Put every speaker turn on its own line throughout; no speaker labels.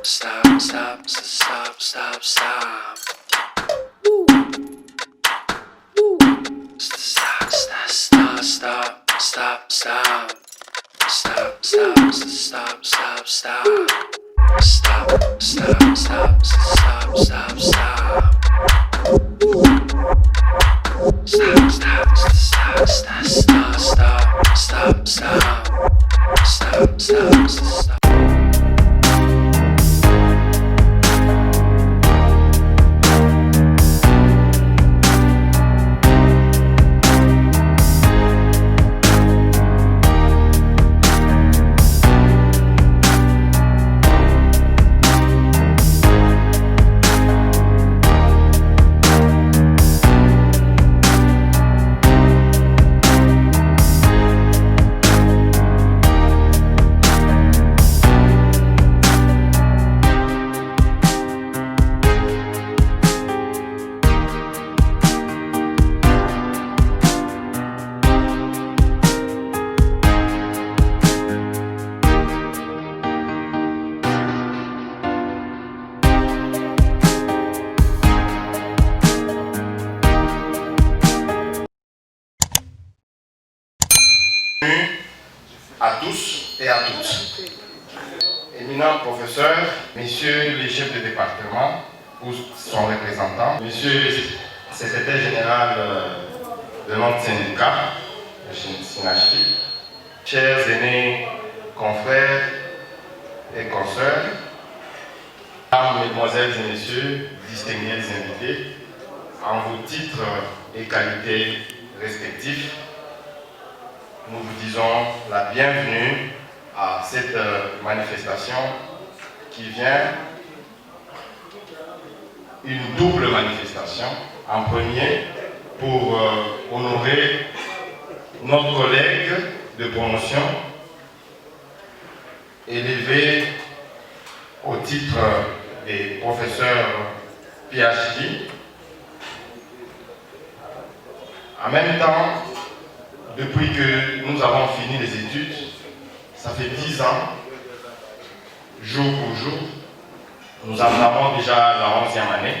stop, stop, stop, stop, stop. Stop, stop, stop, stop, stop, stop. Stop, stop, stop, stop, stop. Stop, stop, stop, stop, stop, stop. Stop, stop, stop, stop, stop, stop, stop, stop, stop, stop, stop.
À tous et à toutes. Éminents professeurs, messieurs les chefs de département ou son représentant, monsieur le secrétaire général de notre syndicat, le SYNACHID, chers aînés, confrères et consoeurs, mesdames, mesdemoiselles et messieurs, distingués invités, en vos titres et qualités respectifs, nous vous disons la bienvenue à cette manifestation qui vient, une double manifestation. En premier, pour honorer notre collègue de promotion, élevé au titre des professeurs PhD. En même temps, depuis que nous avons fini les études, ça fait 10 ans, jour pour jour, nous entamons déjà la 11e année,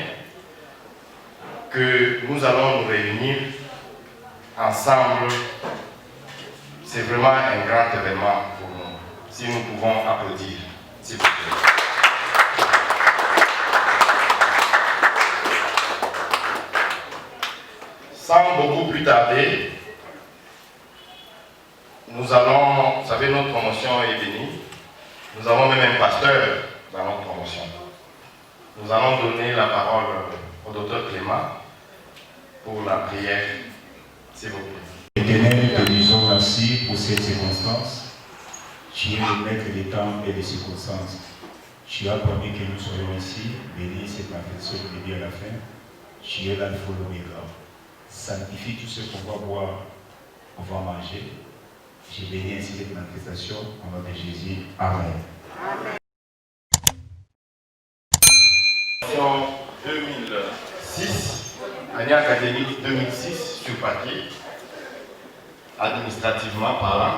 que nous allons nous réunir ensemble. C'est vraiment un grand événement pour nous. Si nous pouvons applaudir, s'il vous plaît. Sans beaucoup plus tarder, nous allons, vous savez, notre promotion est bénie. Nous avons même un pasteur dans notre promotion. Nous allons donner la parole au docteur Clément pour la prière, s'il vous plaît.
Éternel, te disons merci pour cette circonstance. Tu es le maître des temps et des circonstances. Tu as promis que nous soyons ici, bénis cette manifestation du début à la fin. Tu es l'alpha et l'oméga. Sanctifie tout ce qu'on va boire, on va manger. J'ai béni ainsi cette manifestation au nom de Jésus. Amen. Amen.
2006, année académique 2006 sur papier, administrativement parlant,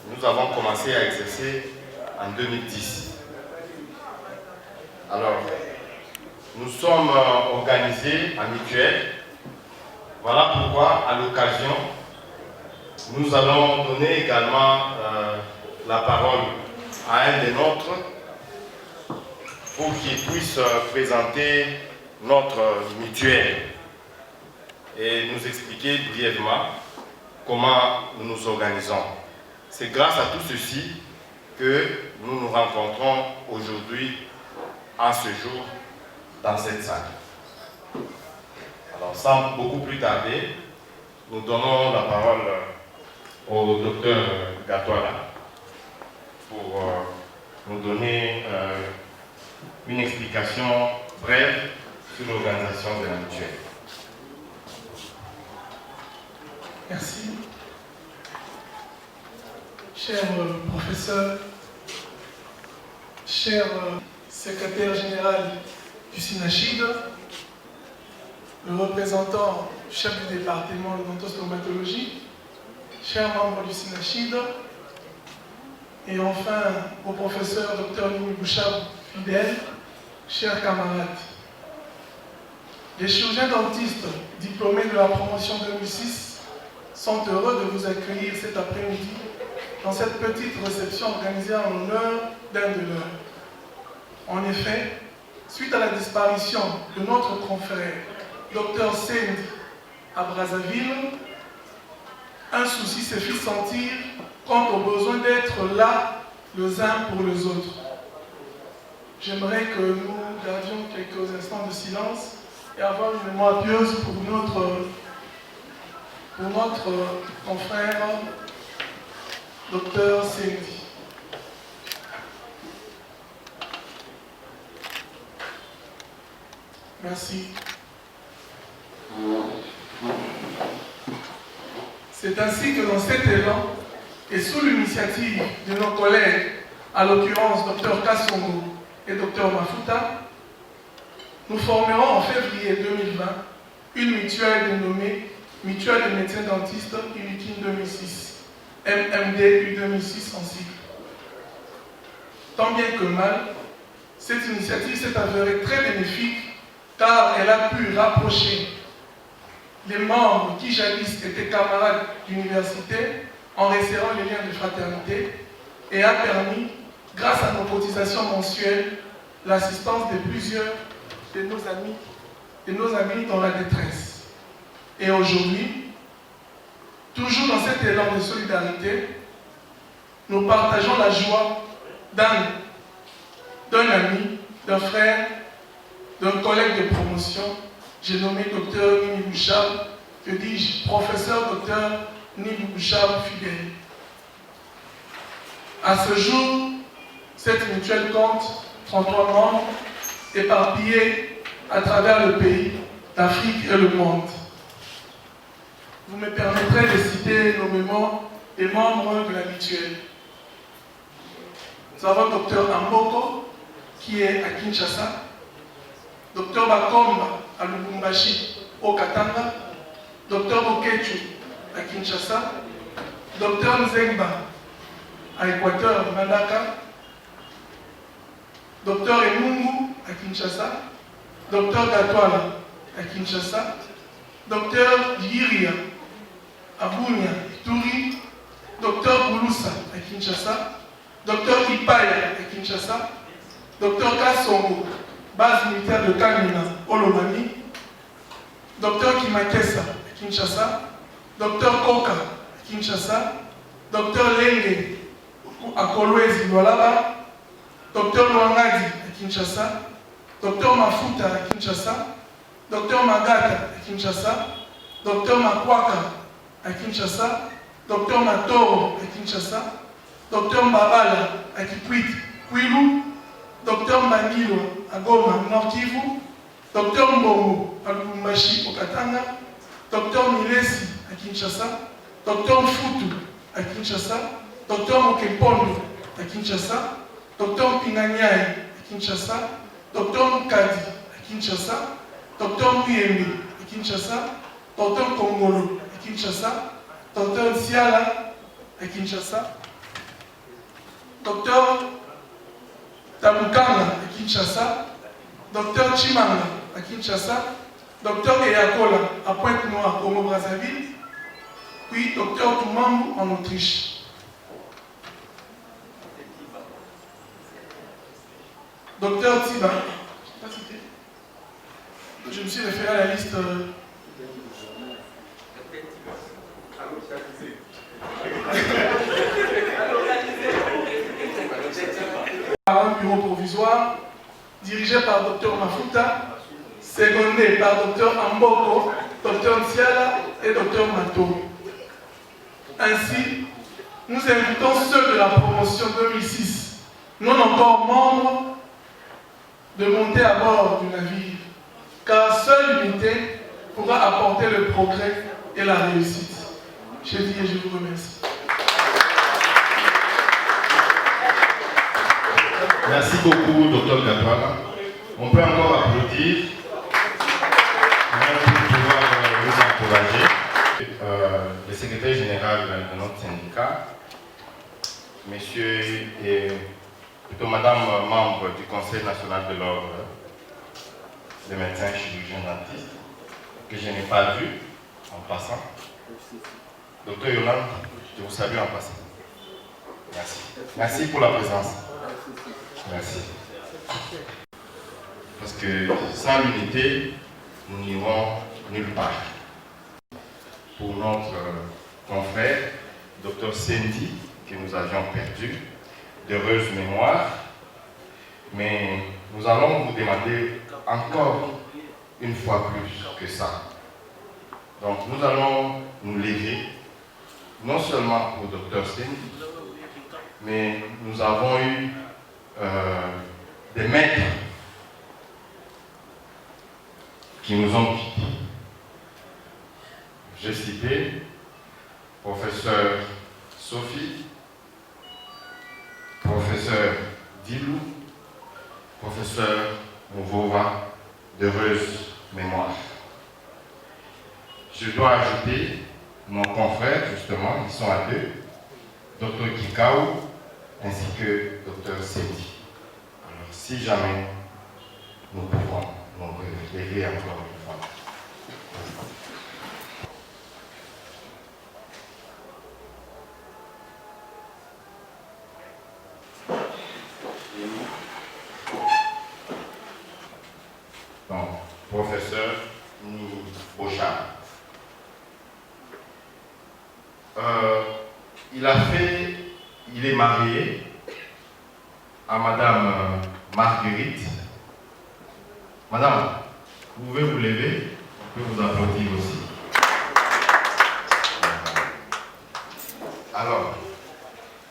nous avons commencé à exercer en 2010. Alors, nous sommes organisés en mutuelle. Voilà pourquoi, à l'occasion, nous allons donner également la parole à un des nôtres pour qu'il puisse présenter notre mutuelle et nous expliquer brièvement comment nous nous organisons. C'est grâce à tout ceci que nous nous rencontrons aujourd'hui, en ce jour, dans cette salle. Alors, sans beaucoup plus tarder, nous donnons la parole au docteur Gatouala pour nous donner une explication brève sur l'organisation de la mutuelle.
Merci. Cher professeur, cher secrétaire général du SYNACHID, le représentant chef du département d'odontostomatologie, chers membres du SYNACHID, Et enfin, au professeur Dr Nimi Bouchab Fidèle, chers camarades. Les chirurgiens dentistes diplômés de la promotion 2006 sont heureux de vous accueillir cet après-midi dans cette petite réception organisée en l'honneur d'un de leurs. En effet, suite à la disparition de notre confrère Dr Sendi à Brazzaville, un souci se fit sentir quant au besoin d'être là les uns pour les autres. J'aimerais que nous gardions quelques instants de silence et avoir une mémoire pieuse pour notre confrère Dr Sendi. Merci. C'est ainsi que dans cet élan et sous l'initiative de nos collègues, à l'occurrence Dr Kassongo et Dr Mafuta, nous formerons en février 2020 une mutuelle dénommée Mutuelle des médecins dentistes UNIKIN 2006, MMDU 2006 en cycle. Tant bien que mal, cette initiative s'est avérée très bénéfique car elle a pu rapprocher les membres qui jadis étaient camarades d'université en resserrant les liens de fraternité et a permis, grâce à nos cotisations mensuelles, l'assistance de plusieurs de nos amis dans la détresse. Et aujourd'hui, toujours dans cet élan de solidarité, nous partageons la joie d'un ami, d'un frère, d'un collègue de promotion, j'ai nommé Dr Nimi Bouchab, que dis-je, professeur Dr Nimi Bouchab Fidèle. À ce jour, cette mutuelle compte 33 membres éparpillés à travers le pays, l'Afrique et le monde. Vous me permettrez de citer nommément les membres de la mutuelle. Nous avons Dr Amboko, qui est à Kinshasa, Dr Bakomba à Lubumbashi, au Katanga, Dr Bokechu à Kinshasa, Dr Nzengba à Équateur, Mandaka, Dr Emungu à Kinshasa, Dr Gatwala à Kinshasa, Dr Yiria à Bunia, Ituri, Dr Bouloussa à Kinshasa, Dr Ipaya à Kinshasa, Dr Kassongo, base militaire de Kamina, Olomami, Dr Kimakesa à Kinshasa, Dr Koka à Kinshasa, Dr Lenge à Kolwezi, Lualaba, Dr Luangadi à Kinshasa, Dr Mafuta à Kinshasa, Dr Magata à Kinshasa, Dr Makwaka à Kinshasa, Dr Matoro à Kinshasa, Dr Mbabala à Kikwit, Kwilu, Dr Manilo à Goma, Nord Kivu, Dr Mbongo à Lubumbashi, au Katanga, Dr Milesi à Kinshasa, Dr Mfutu à Kinshasa, Dr Mokepondo à Kinshasa, Dr Pinganiai à Kinshasa, Dr Mkadi à Kinshasa, Dr Muyembe à Kinshasa, Dr Kongolo à Kinshasa, Dr Siala à Kinshasa, Dr Tabukanga à Kinshasa, Dr Chimanga à Kinshasa, Dr Eyakola à Pointe-Noire, Congo-Brazzaville, puis Dr Toumambu en Autriche. Dr Tiba, je me suis référé à la liste. Par un bureau provisoire dirigé par Dr Mafuta, secondé par Dr Amboko, Dr Nsiala et Dr Mato. Ainsi, nous invitons ceux de la promotion 2006, non encore membres, de monter à bord du navire, car seule l'unité pourra apporter le progrès et la réussite. Je dis et je vous remercie.
Merci beaucoup, Dr Gatwala. On peut encore applaudir pour pouvoir vous encourager. Le secrétaire général de notre syndicat, Monsieur et plutôt Madame membre du Conseil national de l'ordre des médecins chirurgiens dentistes, que je n'ai pas vu en passant. Docteur Yolande, je vous salue en passant. Merci. Merci pour la présence. Merci. Parce que sans l'unité, nous n'irons nulle part. Pour notre confrère, Dr Sendi, que nous avions perdu, d'heureuse mémoire, mais nous allons vous demander encore une fois plus que ça. Donc nous allons nous lever, non seulement pour Dr Sendi, mais nous avons eu des maîtres qui nous ont quittés. J'ai cité professeur Sophie, professeur Dilou, professeur Mouvova, d'heureuse mémoire. Je dois ajouter nos confrères, justement, ils sont à deux, Dr Kikao ainsi que Dr Sendi. Alors, si jamais nous pouvons nous relever encore une fois. Donc, professeur Bocha, il est marié à Madame Marguerite. Madame, vous pouvez vous lever, on peut vous applaudir aussi. Alors,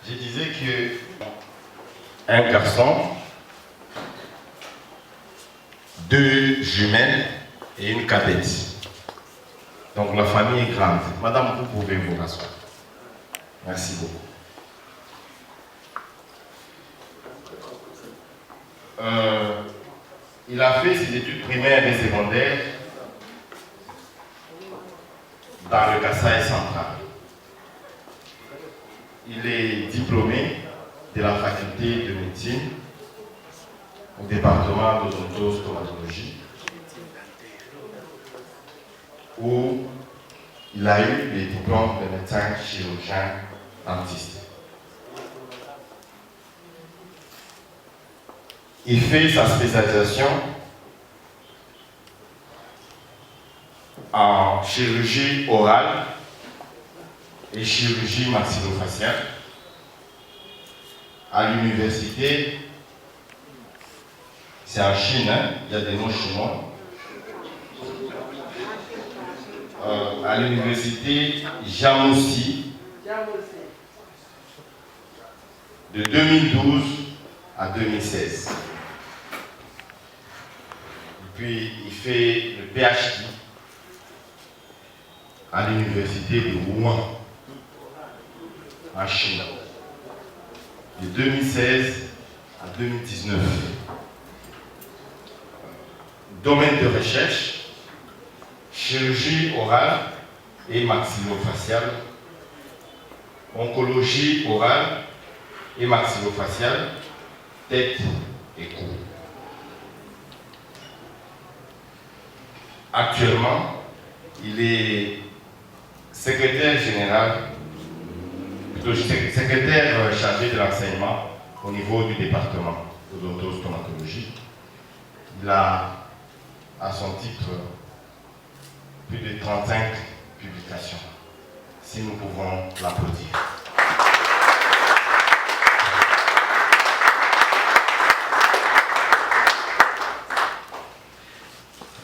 je disais que un garçon, deux jumelles et une cadette. Donc la famille est grande. Madame, vous pouvez vous rasseoir. Merci beaucoup. Il a fait ses études primaires et secondaires dans le Kasaï central. Il est diplômé de la faculté de médecine au département d'odontostomatologie, où il a eu les diplômes de médecin chirurgien dentiste. Il fait sa spécialisation en chirurgie orale et chirurgie maxillofaciale à l'université, c'est en Chine, hein, il y a des noms chinois, à l'université Jamouci de 2012 à 2016. Puis il fait le PhD à l'université de Wuhan, en Chine, de 2016 à 2019. Domaine de recherche, chirurgie orale et maxillofaciale, oncologie orale et maxillofaciale, tête et cou. Actuellement, il est secrétaire général, plutôt secrétaire chargé de l'enseignement au niveau du département d'odontostomatologie. Il a à son titre plus de 35 publications. Si nous pouvons l'applaudir.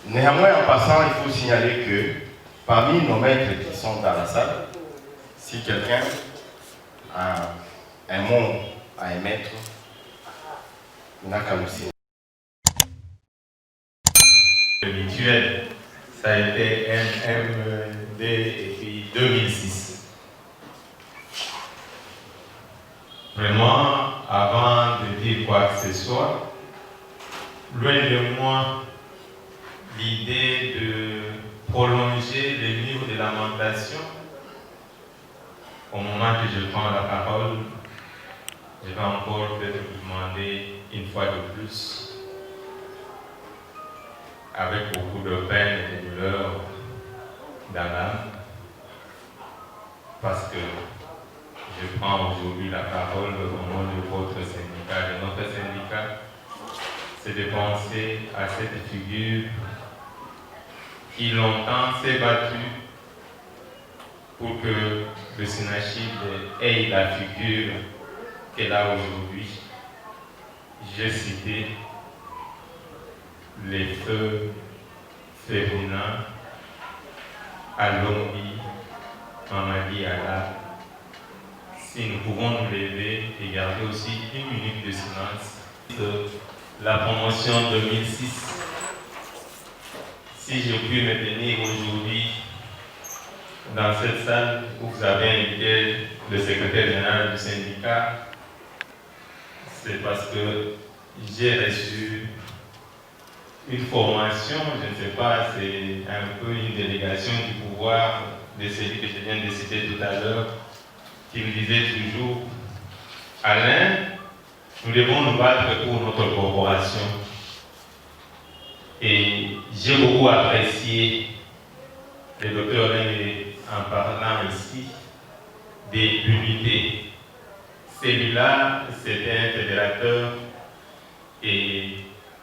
Néanmoins, en passant, il faut signaler que parmi nos maîtres qui sont dans la salle, si quelqu'un a un mot à émettre, il n'a qu'à nous signaler.
Mutuel, ça a été MMD depuis 2006. Vraiment, avant de dire quoi que ce soit, loin de moi l'idée de prolonger les livres de lamentation au moment que je prends la parole je vais encore peut-être vous demander une fois de plus, avec beaucoup de peine et de douleur dans l'âme, parce que je prends aujourd'hui la parole au nom de votre syndicat, de notre syndicat, c'est de penser à cette figure qui longtemps s'est battue pour que le Sénachid ait la figure qu'elle a aujourd'hui. J'ai cité les feux féminins à Lombi, Mamadi Allah. Si nous pouvons nous lever et garder aussi une minute de silence de la promotion 2006. Si je puis me tenir aujourd'hui dans cette salle où vous avez invité le secrétaire général du syndicat, c'est parce que j'ai reçu une formation, je ne sais pas, c'est un peu une délégation du pouvoir de celui que je viens de citer tout à l'heure, qui me disait toujours, Alain, nous devons nous battre pour notre corporation. Et j'ai beaucoup apprécié le docteur Lengue en parlant ici de l'unité. Celui-là, c'était un fédérateur et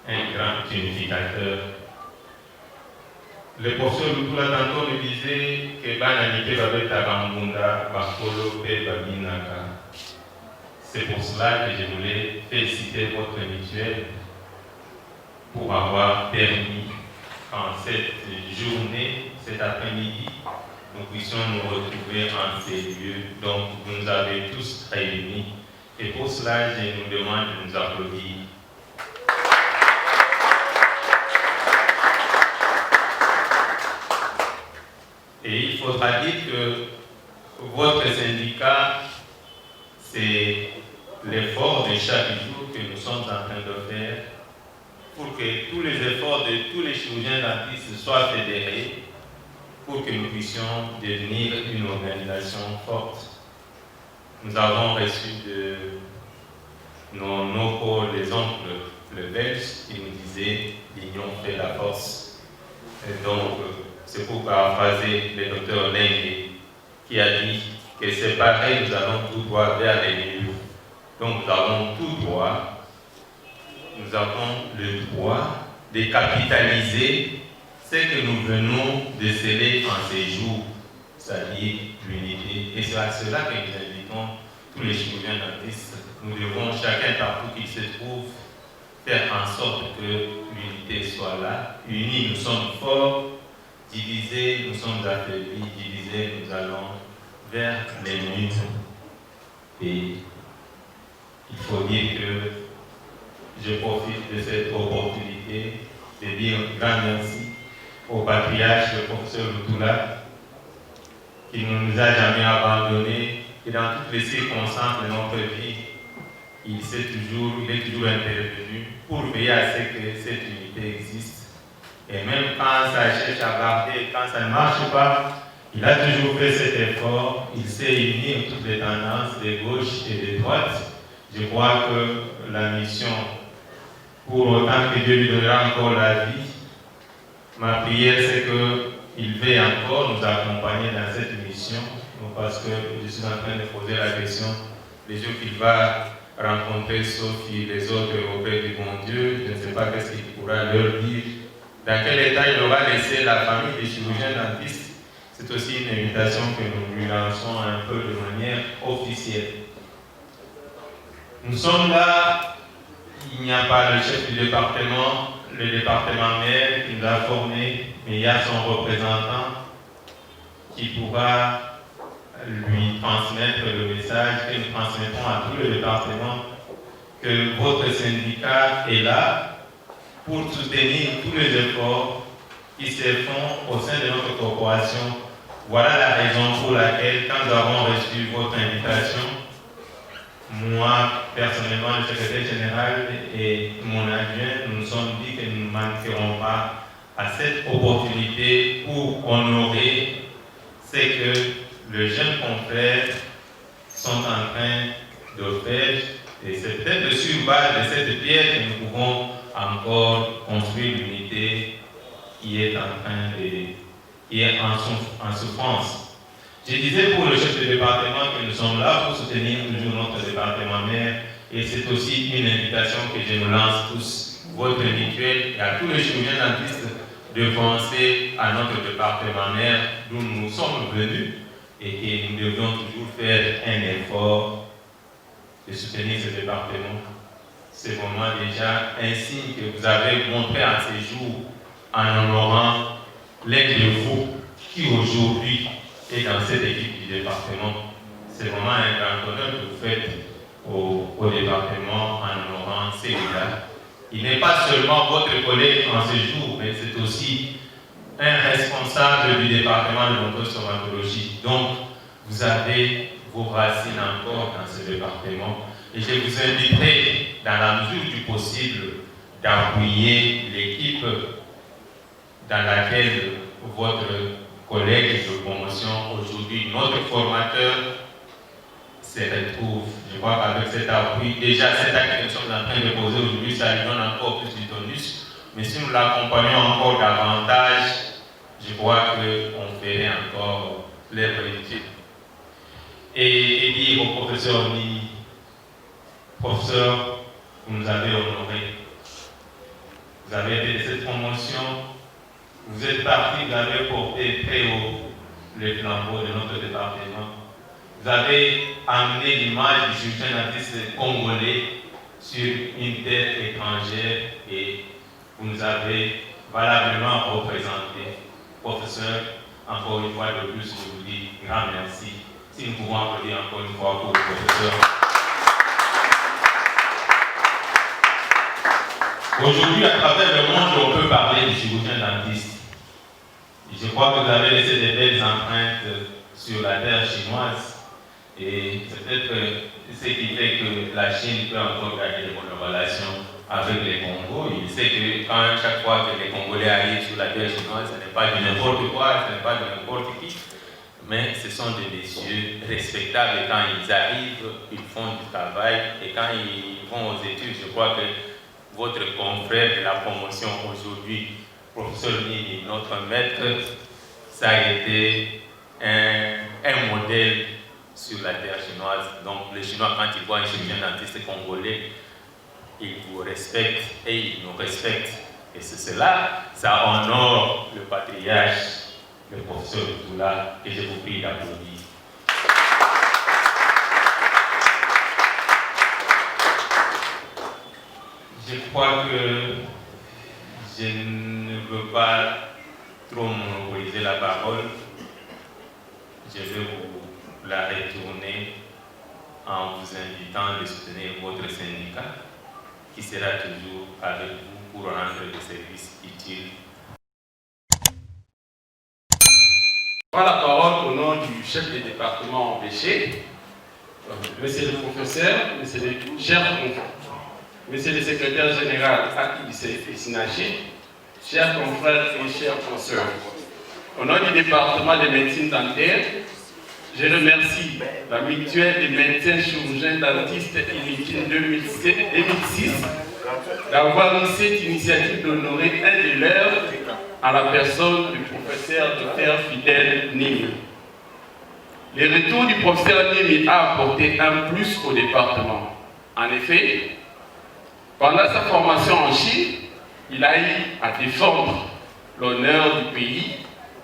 un grand unificateur. Le professeur Lutula tantôt me disait que Bananité Babeta Bambunda, Bakolo, Pe Babinaka. C'est pour cela que je voulais féliciter votre mutuelle pour avoir permis en cette journée, cet après-midi, nous puissions nous retrouver en ces lieux. Donc, vous nous avez tous réunis. Et pour cela, je nous demande de nous applaudir. Et il faudra dire que votre syndicat, c'est l'effort de chaque jour que nous sommes en train de faire pour que tous les efforts de tous les chirurgiens dentistes soient fédérés pour que nous puissions devenir une organisation forte. Nous avons reçu de nos les oncles, le Belge, qui nous disaient l'union fait la force. Et donc, c'est pour paraphraser le docteur Lengue qui a dit que c'est pareil, nous allons tout droit vers les murs. Donc, nous avons tout droit. Nous avons le droit de capitaliser ce que nous venons de sceller en ces jours, c'est-à-dire l'unité. Et c'est à cela que nous invitons tous les chirurgiens dentistes. Nous devons, chacun partout qu'il se trouve, faire en sorte que l'unité soit là. Unis, nous sommes forts. Divisés, nous sommes affaiblis. Divisés, nous allons vers les murs. Et il faut dire que je profite de cette opportunité de dire un grand merci au patriarche, le professeur Lutula, qui ne nous a jamais abandonnés et dans toutes les circonstances de notre vie, il est toujours intervenu pour veiller à ce que cette unité existe. Et même quand ça cherche à garder, quand ça ne marche pas, il a toujours fait cet effort. Il s'est uni toutes les tendances de gauche et de droite. Je crois que la mission, pour autant que Dieu lui donnera encore la vie, ma prière c'est qu'il veuille encore nous accompagner dans cette mission, parce que je suis en train de poser la question les jours qu'il va rencontrer Sophie, les autres auprès du bon Dieu, je ne sais pas qu'est-ce qu'il pourra leur dire, dans quel état il aura laissé la famille des chirurgiens dentistes. C'est aussi une invitation que nous lui lançons un peu de manière officielle. Nous sommes là, il n'y a pas le chef du département, le département maire qui nous a formés, mais il y a son représentant qui pourra lui transmettre le message que nous transmettons à tout le département, que votre syndicat est là pour soutenir tous les efforts qui se font au sein de notre corporation. Voilà la raison pour laquelle, quand nous avons reçu votre invitation, moi, personnellement, le secrétaire général et mon adjoint, nous nous sommes dit que nous ne manquerons pas à cette opportunité pour honorer ce que les jeunes confrères sont en train de faire Et c'est peut-être sur base de cette pierre que nous pouvons encore construire l'unité qui est en souffrance. Je disais pour le chef de département que nous sommes là pour soutenir toujours notre département mère, et c'est aussi une invitation que je nous lance tous, votre mutuelle et à tous les chirurgiens dentistes de penser à notre département mère d'où nous sommes venus et que nous devons toujours faire un effort de soutenir ce département. C'est vraiment déjà un signe que vous avez montré à ces jours en honorant l'un de vous qui aujourd'hui est dans cette équipe du département. C'est vraiment un grand honneur que vous faites au département en honorant ces gars. Il n'est pas seulement votre collègue en ce jour, mais c'est aussi un responsable du département de l'odontostomatologie. Donc, vous avez vos racines encore dans ce département. Et je vous inviterai, dans la mesure du possible, d'appuyer l'équipe dans laquelle votre collègue de promotion aujourd'hui, notre formateur, se retrouve. Je crois qu'avec cet appui, déjà cet acte que nous sommes en train de poser aujourd'hui, ça lui donne encore plus de tonus. Mais si nous l'accompagnons encore davantage, je crois qu'on ferait encore l'œuvre utile. Et dire au professeur Ni, professeur, vous nous avez honorés. Vous avez été de cette promotion, vous êtes parti, vous avez porté très haut les flambeaux de notre département. Vous avez amené l'image du chirurgien dentiste congolais sur une terre étrangère et vous nous avez valablement représenté. Professeur, encore une fois de plus, je vous dis grand merci. Si nous pouvons applaudir encore une fois pour le professeur. Aujourd'hui, à travers le monde, on peut parler du chirurgien dentiste. Je crois que vous avez laissé des belles empreintes sur la terre chinoise. Et c'est peut-être ce qui fait que la Chine peut encore gagner de bonnes relations avec les Congos. Il sait que chaque fois que les Congolais arrivent sur la terre chinoise, ce n'est pas de n'importe quoi, ce n'est pas de n'importe qui, mais ce sont des messieurs respectables. Et quand ils arrivent, ils font du travail. Et quand ils vont aux études, je crois que votre confrère de la promotion aujourd'hui, professeur Nini, notre maître, ça a été un modèle sur la terre chinoise. Donc les Chinois, quand ils voient un chirurgien dentiste congolais, ils vous respectent et ils nous respectent. Et c'est cela, ça honore le patriarche, le professeur Toula, et je vous prie d'applaudir. Je crois que je ne veux pas trop monopoliser la parole. Je vais vous la retourner en vous invitant de soutenir votre syndicat qui sera toujours avec vous pour rendre des services utiles.
Je prends la parole au nom du chef du département empêché, monsieur le professeur, monsieur le chers confrères, monsieur le secrétaire général Aki Sinaché, chers confrères et chers consoeurs. Au nom du département de médecine dentaire, je remercie la mutuelle des médecins chirurgiens dentistes inutile 2006 d'avoir eu cette initiative d'honorer un des leurs à la personne du professeur Dr Fidèle Nimi. Le retour du professeur Nimi a apporté un plus au département. En effet, pendant sa formation en Chine, il a eu à défendre l'honneur du pays,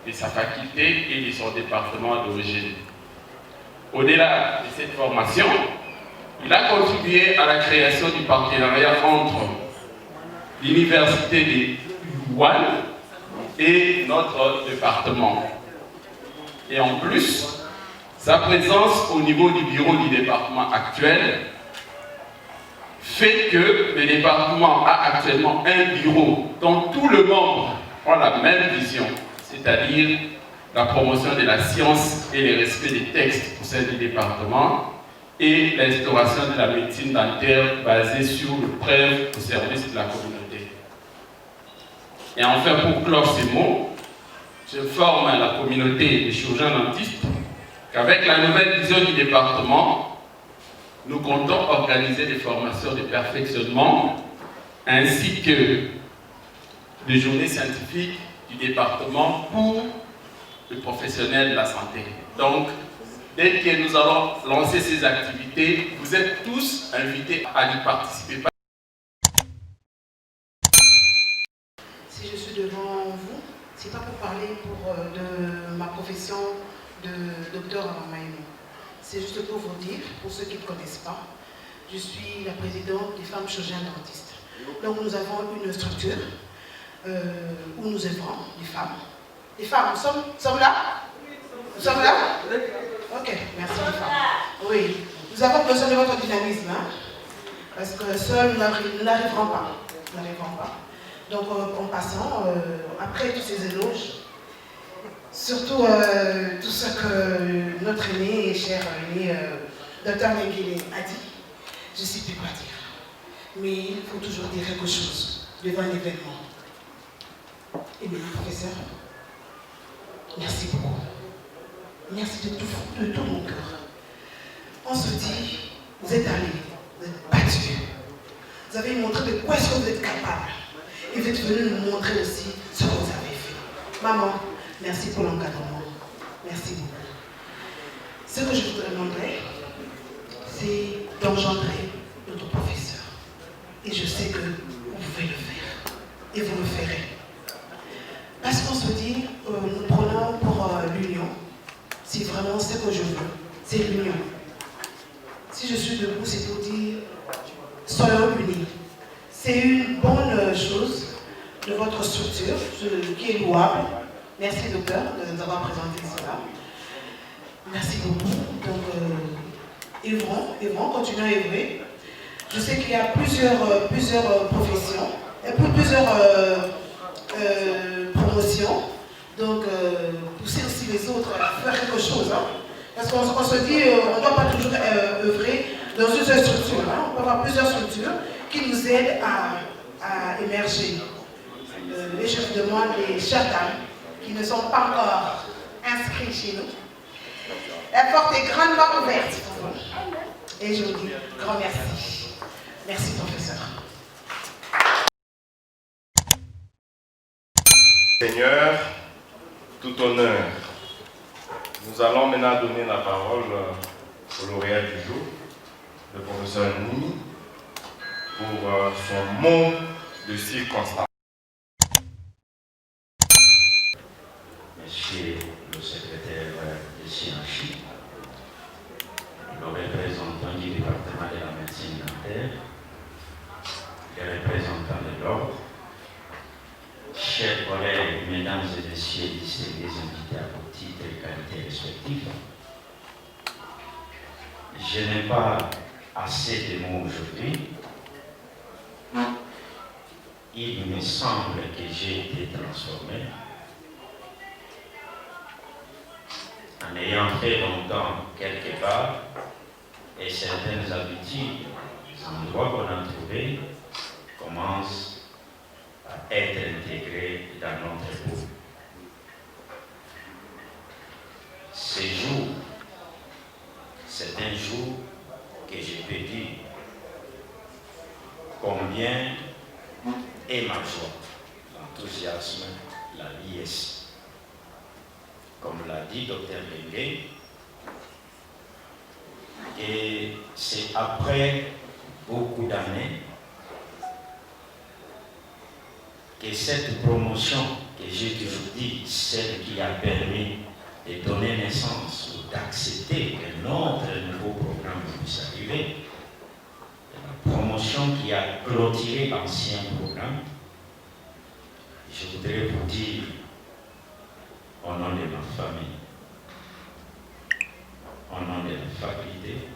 de sa faculté et de son département d'origine. Au-delà de cette formation, il a contribué à la création du partenariat entre l'université de Wuhan et notre département. Et en plus, sa présence au niveau du bureau du département actuel fait que le département a actuellement un bureau dont tous les membres ont la même vision, c'est-à-dire la promotion de la science et le respect des textes au sein du département et l'instauration de la médecine dentaire basée sur le preuve au service de la communauté. Et enfin, pour clore ces mots, je forme la communauté des chirurgiens dentistes qu'avec la nouvelle vision du département, nous comptons organiser des formations de perfectionnement ainsi que des journées scientifiques du département pour les professionnels de la santé. Donc, dès que nous allons lancer ces activités, vous êtes tous invités à y participer.
Si je suis devant vous, ce n'est pas pour parler de ma profession de docteur en Maïno. C'est juste pour vous dire, pour ceux qui ne connaissent pas, je suis la présidente des femmes chirurgiennes dentistes. Donc nous avons une structure où nous œuvrons, les femmes. Les femmes, nous sommes là? Nous sommes là? Ok, merci les femmes. Oui, nous avons besoin de votre dynamisme, hein, parce que seuls nous n'arriverons pas. Nous n'arriverons pas. Donc en passant, après tous ces éloges, surtout tout ce que notre aîné et cher aîné, Dr Mengele a dit, je ne sais plus quoi dire. Mais il faut toujours dire quelque chose devant un événement. Et bien, professeur, merci beaucoup. Merci de tout mon cœur. On se dit, vous êtes allés, vous êtes battus. Vous avez montré de quoi est-ce que vous êtes capable. Et vous êtes venu nous montrer aussi ce que vous avez fait. Maman, merci pour l'encadrement. Merci beaucoup. Ce que je vous demanderais, c'est d'engendrer notre professeur. Et je sais que vous pouvez le faire. Et vous le ferez. Parce qu'on se dit, nous prenons pour l'union. Si vraiment ce que je veux, c'est l'union. Si je suis debout, c'est pour dire, soyons unis. C'est une bonne chose de votre structure, qui est louable. Merci docteur de nous avoir présenté cela. Merci beaucoup. Donc, œuvrons, continuons à œuvrer. Je sais qu'il y a plusieurs professions, et plusieurs promotions. Donc, pousser aussi les autres à faire quelque chose. Hein. Parce qu'on se dit, on ne doit pas toujours œuvrer dans une seule structure. Hein. On peut avoir plusieurs structures qui nous aident à émerger. Et je vous demande, les chères dames qui ne sont pas encore inscrits chez nous, la porte est grandement ouverte pour vous. Et je vous dis grand merci. Merci, professeur.
Seigneur, tout honneur. Nous allons maintenant donner la parole au lauréat du jour, le professeur Nimi, pour son mot de circonstance.
Monsieur le secrétaire de CNCHI, le représentant du département de la médecine dentaire, les représentants de l'ordre, chers collègues, mesdames et messieurs, distingués invités à vos titres et qualités respectifs, je n'ai pas assez de mots aujourd'hui. Il me semble que j'ai été transformé en ayant fait longtemps quelque part et certaines habitudes, les endroits qu'on a trouvés commencent à être intégrés dans notre groupe. Ce jour, c'est un jour que je peux dire combien est ma joie, l'enthousiasme, la liesse. Comme l'a dit Dr Mengele, et c'est après beaucoup d'années que cette promotion, que j'ai toujours dit, celle qui a permis de donner naissance ou d'accepter que notre nouveau programme puisse arriver, la promotion qui a clôturé l'ancien programme, je voudrais vous dire, au nom de ma famille, au nom de la faculté,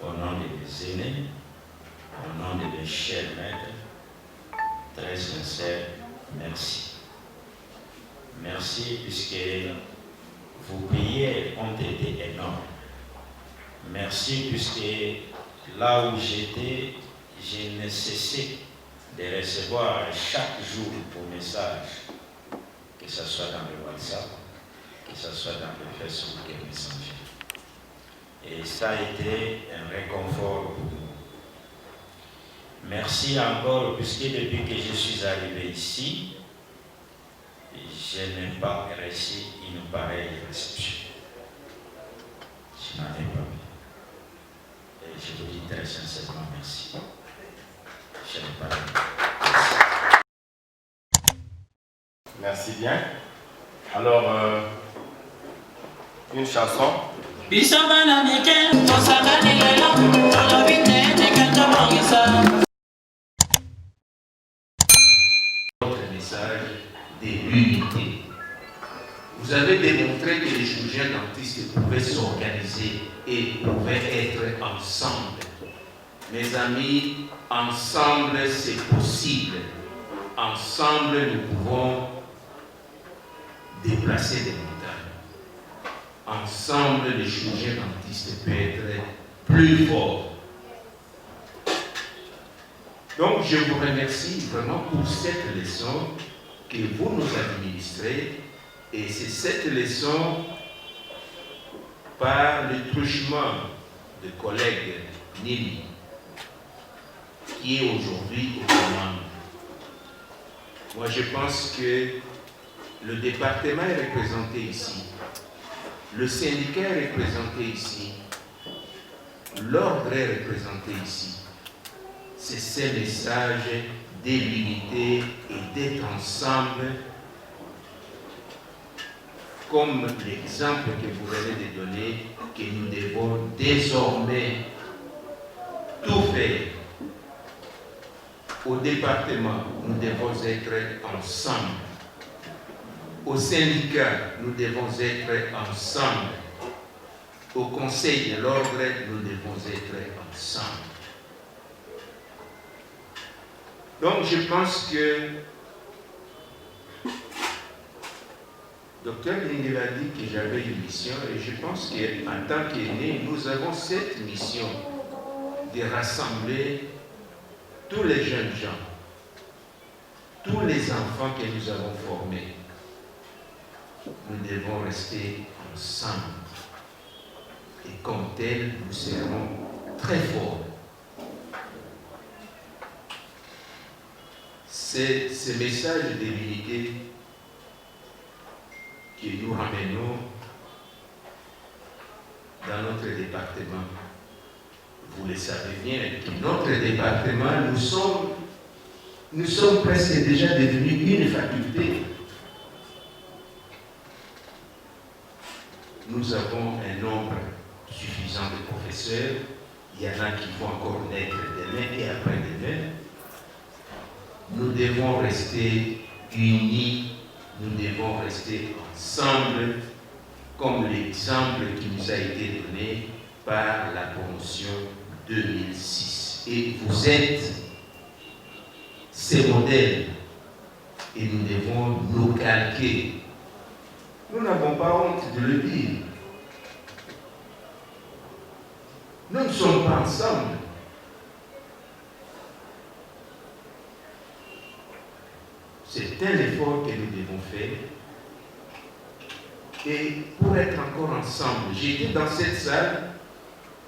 au nom de mes aînés, au nom de mes chers maîtres, très sincère, merci. Merci puisque vos prières ont été énormes. Merci puisque là où j'étais, je ne cessais de recevoir chaque jour vos messages, que ce soit dans le WhatsApp, que ce soit dans le Facebook et Messenger. Et ça a été un réconfort pour nous. Merci encore, puisque depuis que je suis arrivé ici, je n'ai pas reçu une pareille réception. Je n'en ai pas vu. Et je vous dis très sincèrement merci. Je n'ai pas vu.
Merci bien. Alors, une chanson.
Votre message de l'unité. Vous avez démontré que les chirurgiens dentistes pouvaient s'organiser et pouvaient être ensemble. Mes amis, ensemble c'est possible. Ensemble nous pouvons déplacer des montagnes. Ensemble les chirurgiens dentistes peuvent être plus forts. Donc je vous remercie vraiment pour cette leçon que vous nous administrez. Et c'est cette leçon, par le truchement de collègue Nili, qui est aujourd'hui au commande. Moi, je pense que le département est représenté ici, le syndicat est représenté ici, l'ordre est représenté ici. C'est ce message de l'unité et d'être ensemble, comme l'exemple que vous venez de donner, que nous devons désormais tout faire. Au département, nous devons être ensemble. Au syndicat, nous devons être ensemble. Au conseil de l'ordre, nous devons être ensemble. Donc je pense que Docteur Lingel a dit que j'avais une mission et je pense qu'en tant qu'aîné, nous avons cette mission de rassembler tous les jeunes gens, tous les enfants que nous avons formés. Nous devons rester ensemble et comme tels, nous serons très forts. C'est ce message de l'unité que nous ramenons dans notre département. Vous le savez bien, que notre département, nous sommes presque déjà devenus une faculté. Nous avons un nombre suffisant de professeurs. Il y en a qui vont encore naître demain et après-demain. Nous devons rester unis, nous devons rester ensemble, comme l'exemple qui nous a été donné par la promotion 2006. Et vous êtes ces modèles et nous devons nous calquer. Nous n'avons pas honte de le dire. Nous ne sommes pas ensemble. C'est un effort que nous devons faire. Et pour être encore ensemble, j'étais dans cette salle,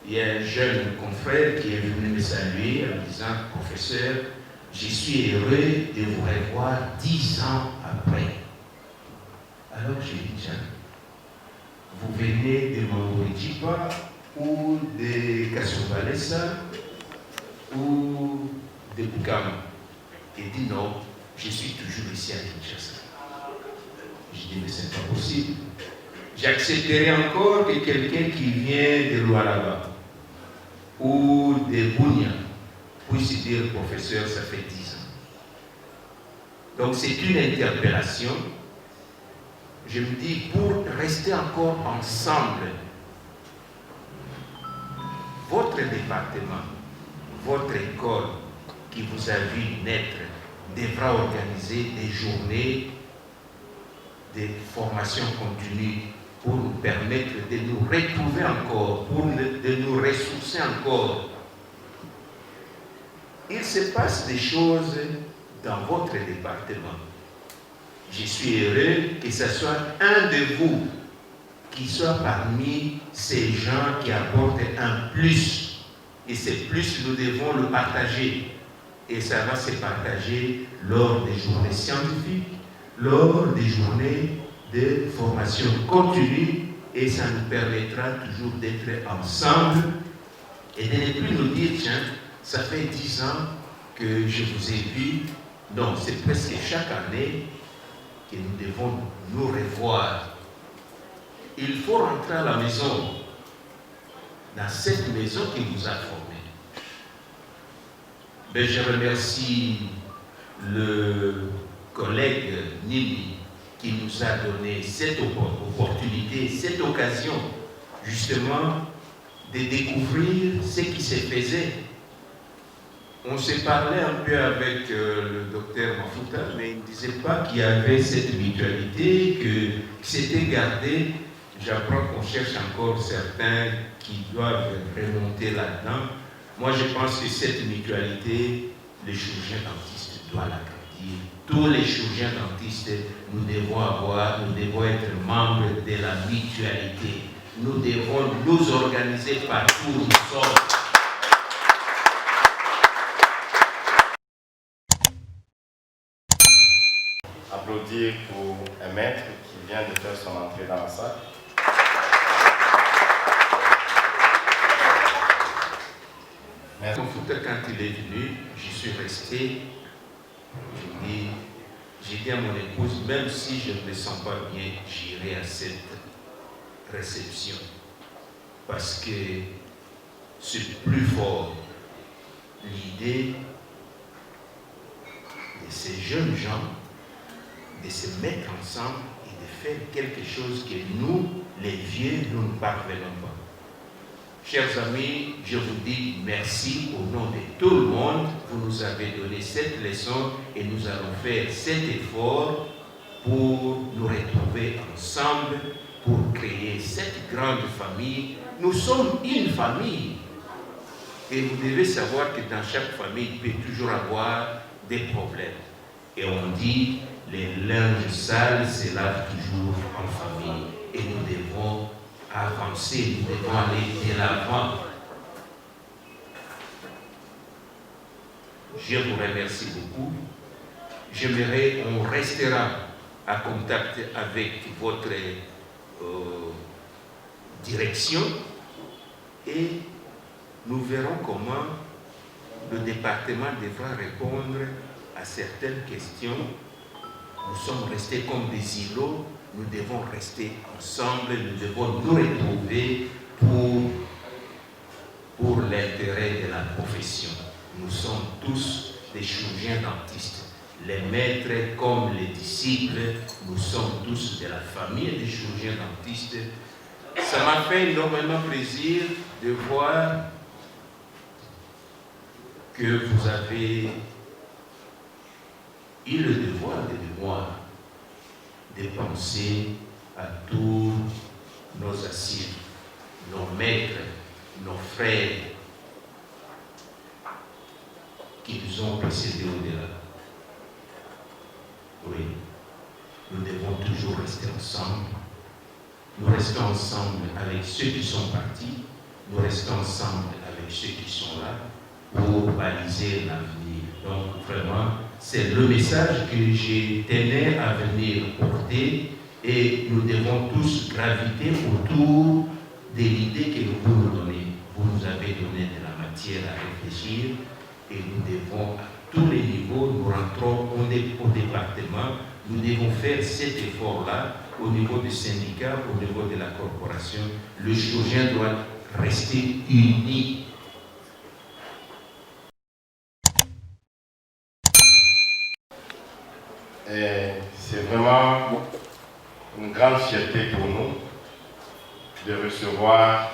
il y a un jeune confrère qui est venu me saluer en me disant, professeur, je suis heureux de vous revoir 10 ans après. Alors j'ai dit, Jean, vous venez de Mangorijipa ou de Kassobalessa ou de Bukama? Il dit non, je suis toujours ici à Kinshasa. Je dis, mais c'est pas possible. J'accepterai encore que quelqu'un qui vient de Lualaba ou de Bunia puisse dire, professeur, ça fait 10 ans. Donc c'est une interpellation. Je me dis, pour rester encore ensemble, votre département, votre école qui vous a vu naître, devra organiser des journées de formation continue pour nous permettre de nous retrouver encore, de nous ressourcer encore. Il se passe des choses dans votre département. Je suis heureux que ce soit un de vous qui soit parmi ces gens qui apportent un plus. Et ce plus, nous devons le partager. Et ça va se partager lors des journées scientifiques, lors des journées de formation continue, et ça nous permettra toujours d'être ensemble et de ne plus nous dire, tiens, ça fait 10 ans que je vous ai vu. Non, c'est presque chaque année que nous devons nous revoir. Il faut rentrer à la maison, dans cette maison qui vous a formé. Mais je remercie le collègue Nimi qui nous a donné cette opportunité, cette occasion, justement, de découvrir ce qui se faisait. On s'est parlé un peu avec le docteur Mafouta, mais il ne disait pas qu'il y avait cette mutualité, que c'était gardé. J'apprends qu'on cherche encore certains qui doivent remonter là-dedans. Moi, je pense que cette mutualité, les chirurgiens dentistes doivent l'agrandir. Tous les chirurgiens dentistes, nous devons être membres de la mutualité. Nous devons nous organiser partout où nous sommes.
Applaudir pour un maître qui vient de faire son entrée dans la salle.
Merci. Quand il est venu, j'y suis resté. J'ai dit à mon épouse, même si je ne me sens pas bien, j'irai à cette réception. Parce que c'est plus fort l'idée de ces jeunes gens de se mettre ensemble et de faire quelque chose que nous, les vieux, nous ne parvenons pas. Chers amis, je vous dis merci au nom de tout le monde. Vous nous avez donné cette leçon et nous allons faire cet effort pour nous retrouver ensemble, pour créer cette grande famille. Nous sommes une famille. Et vous devez savoir que dans chaque famille, il peut toujours avoir des problèmes. Et on dit, les linges sales se lavent toujours en famille. Et nous devons avancer, nous devons aller de l'avant. Je vous remercie beaucoup. J'aimerais, on restera en contact avec votre direction et nous verrons comment le département devra répondre à certaines questions. Nous sommes restés comme des îlots, nous devons rester ensemble, nous devons nous retrouver pour l'intérêt de la profession. Nous sommes tous des chirurgiens dentistes. Les maîtres comme les disciples, nous sommes tous de la famille des chirurgiens dentistes. Ça m'a fait énormément plaisir de voir que vous avez eu le devoir de mémoire de penser à tous nos assises, nos maîtres, nos frères qui nous ont précédés au-delà. Oui, nous devons toujours rester ensemble. Nous restons ensemble avec ceux qui sont partis, nous restons ensemble avec ceux qui sont là pour baliser l'avenir. Donc vraiment, c'est le message que je tenais à venir porter et nous devons tous graviter autour de l'idée que vous nous donnez. Vous nous avez donné de la matière à réfléchir et nous devons à tous les niveaux, nous rentrons au département, nous devons faire cet effort-là au niveau du syndicat, au niveau de la corporation. Le chirurgien doit rester uni.
C'est vraiment une grande fierté pour nous de recevoir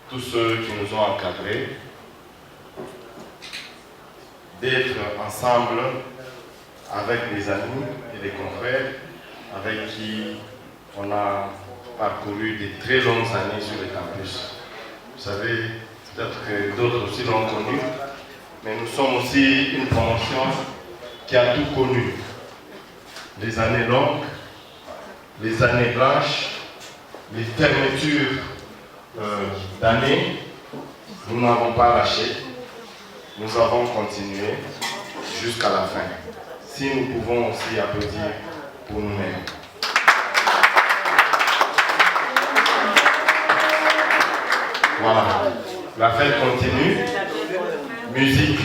tous ceux qui nous ont encadrés, d'être ensemble avec les amis et les confrères avec qui on a parcouru de très longues années sur le campus. Vous savez, peut-être que d'autres aussi l'ont connu, mais nous sommes aussi une promotion qui a tout connu. Les années longues, les années blanches, les fermetures d'année, nous n'avons pas lâché. Nous avons continué jusqu'à la fin. Si nous pouvons aussi applaudir pour nous-mêmes. Voilà, la fête continue. Musique.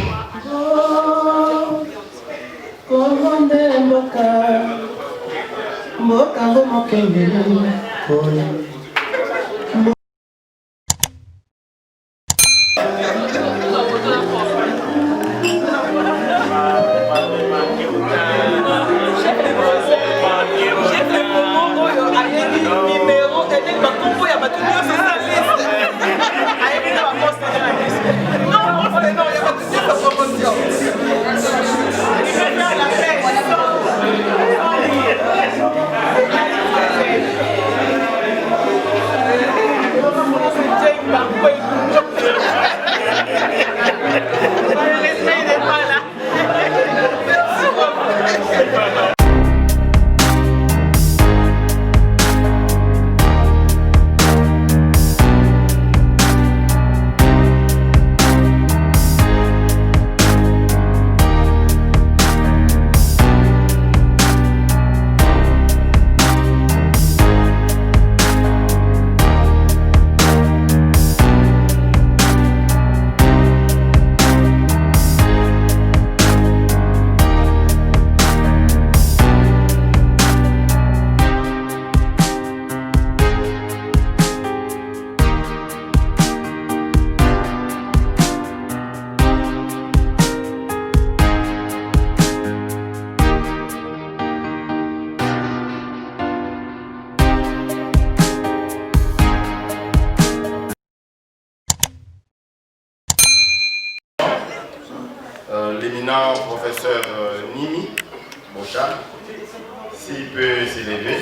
L'éminent professeur Nimi Bocha, s'il peut s'élever.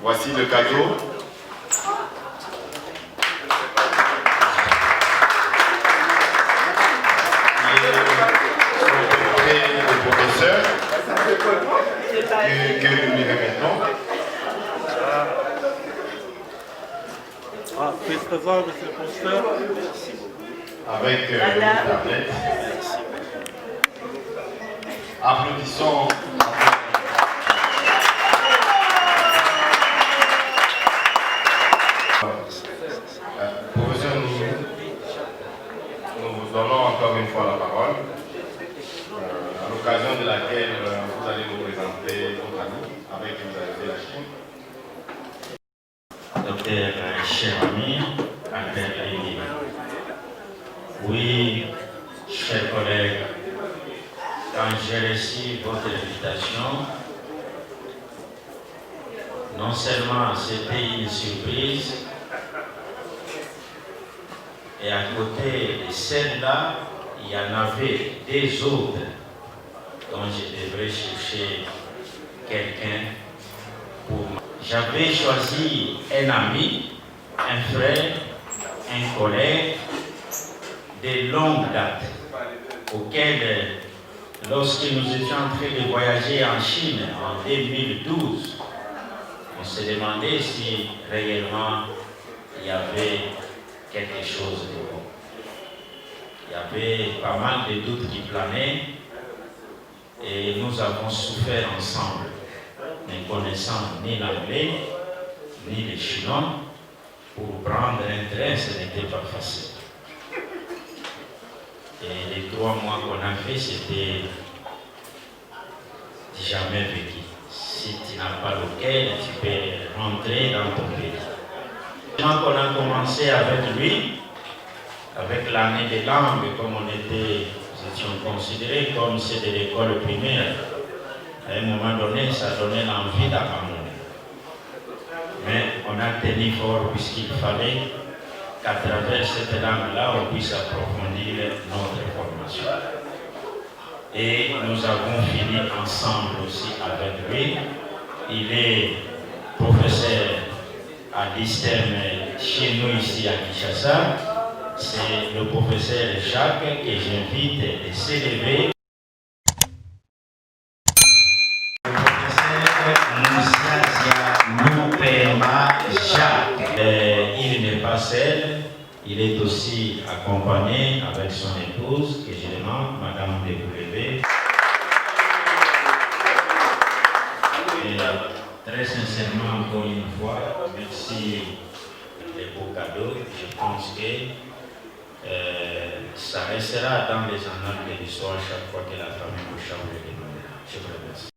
Voici le cadeau. Le professeur que nous lui remettons.
C'est trésor, monsieur le professeur.
Avec une tablette. Applaudissons. Professeur Nimi, nous vous donnons encore une fois la parole, à l'occasion de laquelle vous allez nous présenter votre ami avec qui vous avez fait la Chine.
Docteur, cher ami, Albert Aïdi. Oui, chers collègues, quand j'ai reçu votre invitation, non seulement c'était une surprise, et à côté de celle-là, il y en avait des autres dont je devrais chercher quelqu'un pour moi. J'avais choisi un ami, un frère, un collègue de longue date, auquel, lorsque nous étions en train de voyager en Chine en 2012, on se demandait si réellement il y avait quelque chose de bon. Il y avait pas mal de doutes qui planaient et nous avons souffert ensemble, ne connaissant ni l'anglais ni le chinois. Pour prendre un train, ce n'était pas facile. Et les 3 mois qu'on a fait, c'était jamais vécu. Si tu n'as pas lequel, tu peux rentrer dans ton pays. Quand on a commencé avec lui, avec l'année de langue, comme nous étions considérés comme c'est de l'école primaire, à un moment donné, ça donnait l'envie d'abandonner. Mais on a tenu fort puisqu'il fallait qu'à travers cette langue-là, on puisse approfondir notre formation. Et nous avons fini ensemble aussi avec lui. Il est professeur à l'ISTEM chez nous ici à Kinshasa. C'est le professeur Jacques que j'invite de s'élever. Le professeur Moussa Noupema décède, il est aussi accompagné avec son épouse, que je demande, Madame de vous lever. Et très sincèrement, encore une fois, merci les beaux cadeaux. Je pense que ça restera dans les annales de l'histoire chaque fois que la famille vous change de nom. Je vous remercie.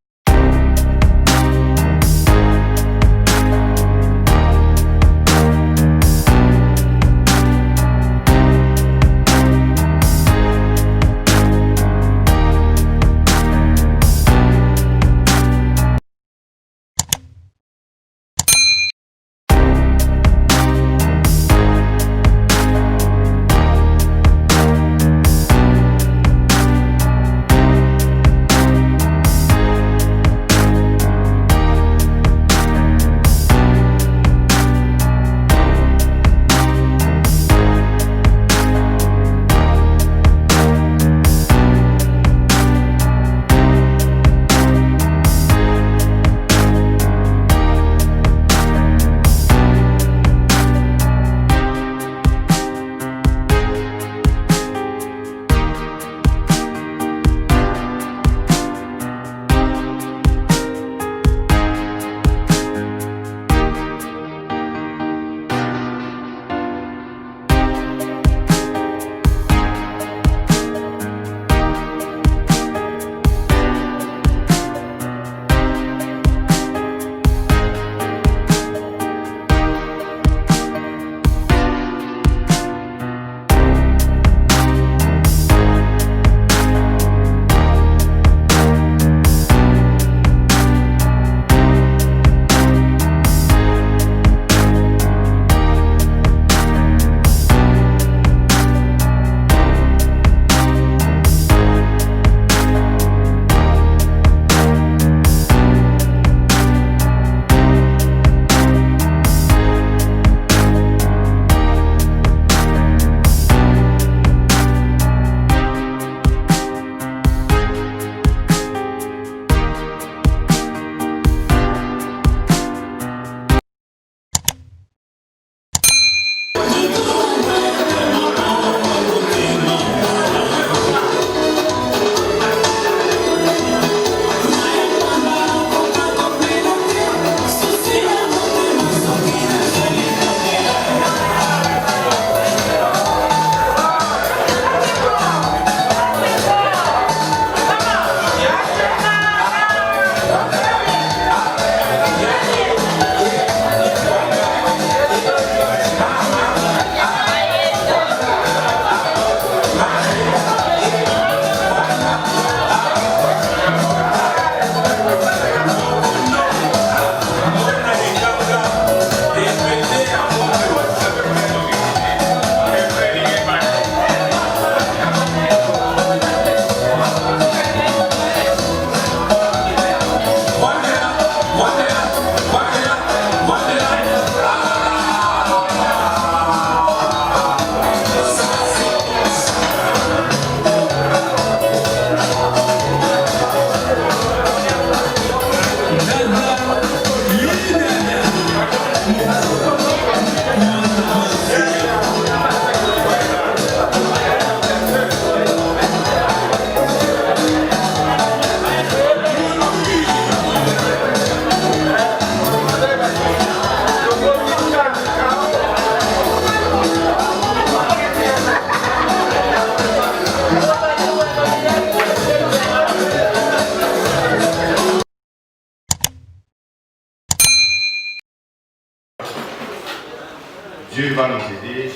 Dieu va nous aider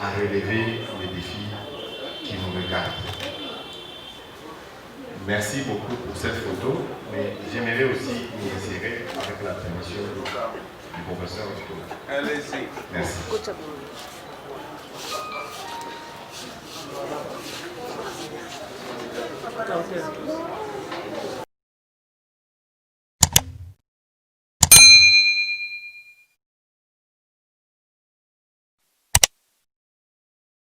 à relever les défis qui nous regardent. Merci beaucoup pour cette photo, mais j'aimerais aussi m'y insérer avec la permission du professeur.
Allez-y.
Merci.
Okay.